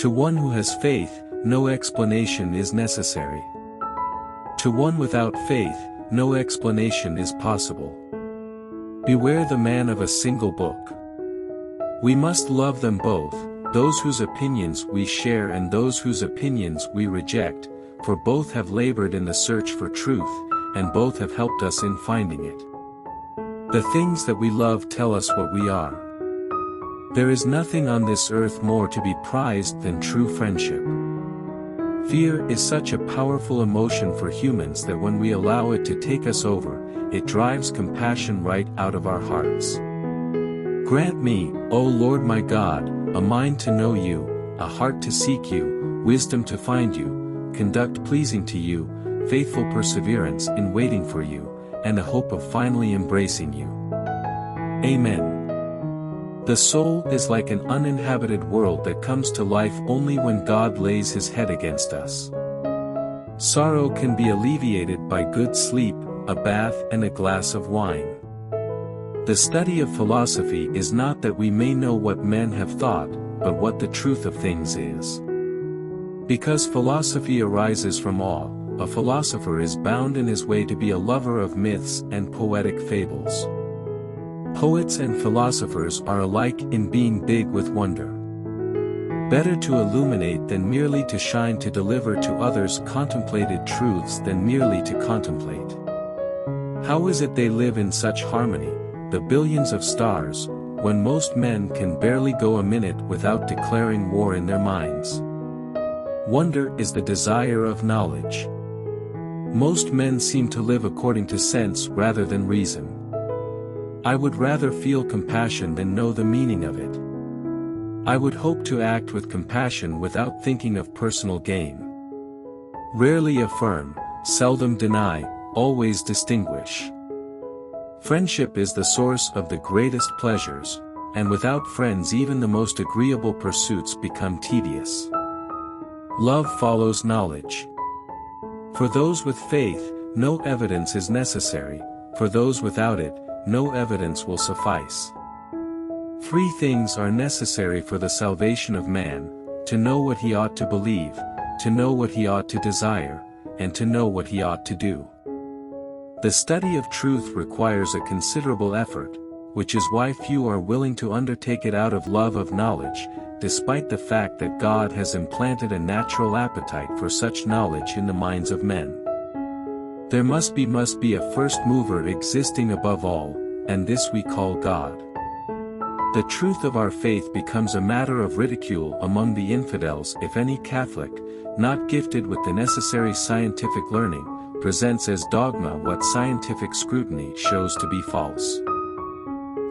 To one who has faith, no explanation is necessary. To one without faith, no explanation is possible. Beware the man of a single book. We must love them both, those whose opinions we share and those whose opinions we reject, for both have labored in the search for truth, and both have helped us in finding it. The things that we love tell us what we are. There is nothing on this earth more to be prized than true friendship. Fear is such a powerful emotion for humans that when we allow it to take us over, it drives compassion right out of our hearts. Grant me, O Lord my God, a mind to know you, a heart to seek you, wisdom to find you, conduct pleasing to you, faithful perseverance in waiting for you, and a hope of finally embracing you. Amen. The soul is like an uninhabited world that comes to life only when God lays his head against us. Sorrow can be alleviated by good sleep, a bath and a glass of wine. The study of philosophy is not that we may know what men have thought, but what the truth of things is. Because philosophy arises from awe, a philosopher is bound in his way to be a lover of myths and poetic fables. Poets and philosophers are alike in being big with wonder. Better to illuminate than merely to shine, to deliver to others contemplated truths than merely to contemplate. How is it they live in such harmony, the billions of stars, when most men can barely go a minute without declaring war in their minds? Wonder is the desire of knowledge. Most men seem to live according to sense rather than reason. I would rather feel compassion than know the meaning of it. I would hope to act with compassion without thinking of personal gain. Rarely affirm, seldom deny, always distinguish. Friendship is the source of the greatest pleasures, and without friends even the most agreeable pursuits become tedious. Love follows knowledge. For those with faith, no evidence is necessary, for those without it, no evidence will suffice. Three things are necessary for the salvation of man: to know what he ought to believe, to know what he ought to desire, and to know what he ought to do. The study of truth requires a considerable effort, which is why few are willing to undertake it out of love of knowledge, despite the fact that God has implanted a natural appetite for such knowledge in the minds of men. There must be a first mover existing above all, and this we call God. The truth of our faith becomes a matter of ridicule among the infidels if any Catholic, not gifted with the necessary scientific learning, presents as dogma what scientific scrutiny shows to be false.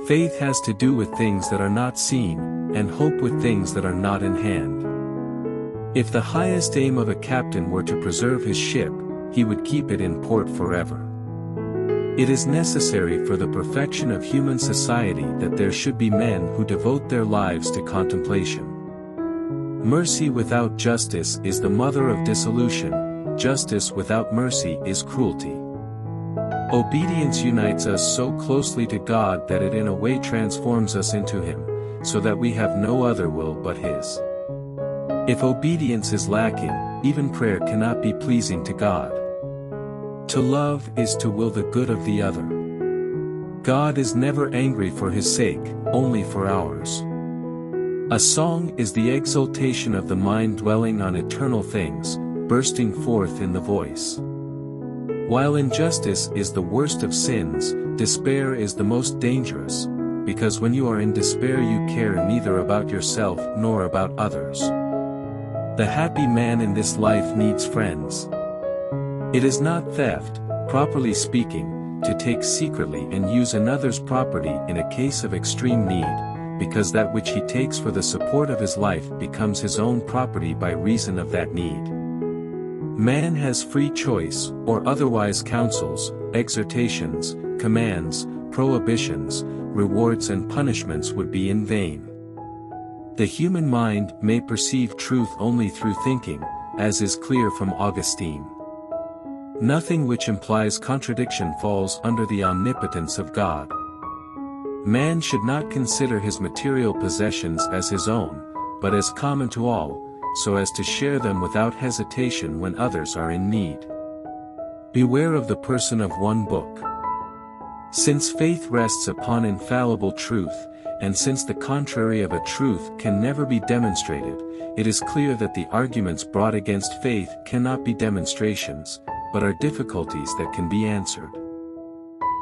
Faith has to do with things that are not seen, and hope with things that are not in hand. If the highest aim of a captain were to preserve his ship, he would keep it in port forever. It is necessary for the perfection of human society that there should be men who devote their lives to contemplation. Mercy without justice is the mother of dissolution, justice without mercy is cruelty. Obedience unites us so closely to God that it in a way transforms us into Him, so that we have no other will but His. If obedience is lacking, even prayer cannot be pleasing to God. To love is to will the good of the other. God is never angry for His sake, only for ours. A song is the exultation of the mind dwelling on eternal things, bursting forth in the voice. While injustice is the worst of sins, despair is the most dangerous, because when you are in despair you care neither about yourself nor about others. The happy man in this life needs friends. It is not theft, properly speaking, to take secretly and use another's property in a case of extreme need, because that which he takes for the support of his life becomes his own property by reason of that need. Man has free choice, or otherwise counsels, exhortations, commands, prohibitions, rewards and punishments would be in vain. The human mind may perceive truth only through thinking, as is clear from Augustine. Nothing which implies contradiction falls under the omnipotence of God. Man should not consider his material possessions as his own, but as common to all, so as to share them without hesitation when others are in need. Beware of the person of one book. Since faith rests upon infallible truth, and since the contrary of a truth can never be demonstrated, it is clear that the arguments brought against faith cannot be demonstrations, but are difficulties that can be answered.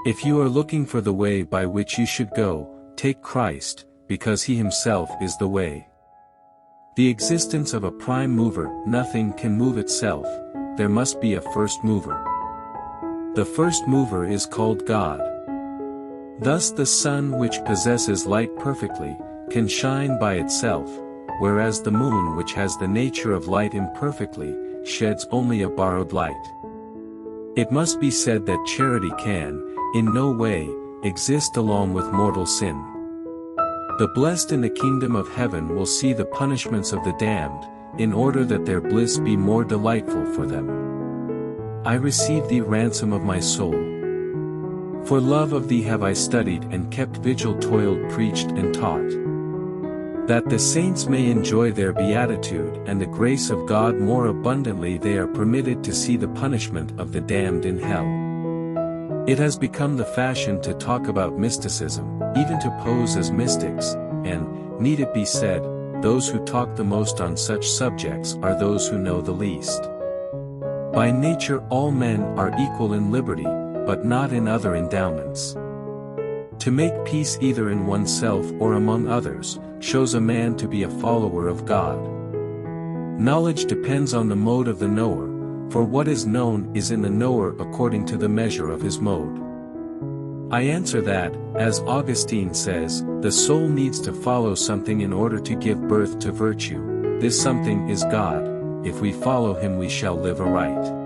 If you are looking for the way by which you should go, take Christ, because he himself is the way. The existence of a prime mover, nothing can move itself, there must be a first mover. The first mover is called God. Thus the sun, which possesses light perfectly, can shine by itself, whereas the moon, which has the nature of light imperfectly, sheds only a borrowed light. It must be said that charity can, in no way, exist along with mortal sin. The blessed in the kingdom of heaven will see the punishments of the damned, in order that their bliss be more delightful for them. I receive thee, ransom of my soul. For love of thee have I studied and kept vigil, toiled, preached and taught. That the saints may enjoy their beatitude and the grace of God more abundantly, they are permitted to see the punishment of the damned in hell. It has become the fashion to talk about mysticism, even to pose as mystics, and, need it be said, those who talk the most on such subjects are those who know the least. By nature all men are equal in liberty, but not in other endowments. To make peace either in oneself or among others, shows a man to be a follower of God. Knowledge depends on the mode of the knower, for what is known is in the knower according to the measure of his mode. I answer that, as Augustine says, the soul needs to follow something in order to give birth to virtue. This something is God. If we follow him we shall live aright.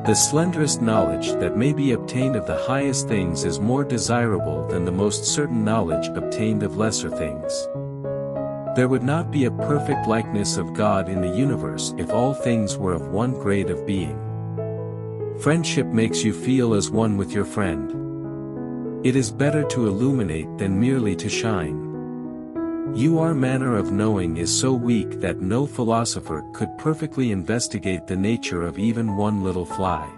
The slenderest knowledge that may be obtained of the highest things is more desirable than the most certain knowledge obtained of lesser things. There would not be a perfect likeness of God in the universe if all things were of one grade of being. Friendship makes you feel as one with your friend. It is better to illuminate than merely to shine. Your manner of knowing is so weak that no philosopher could perfectly investigate the nature of even one little fly.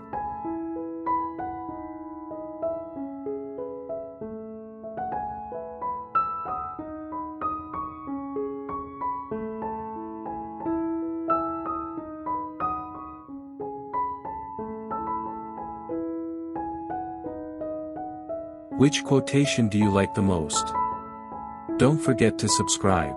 Which quotation do you like the most? Don't forget to subscribe.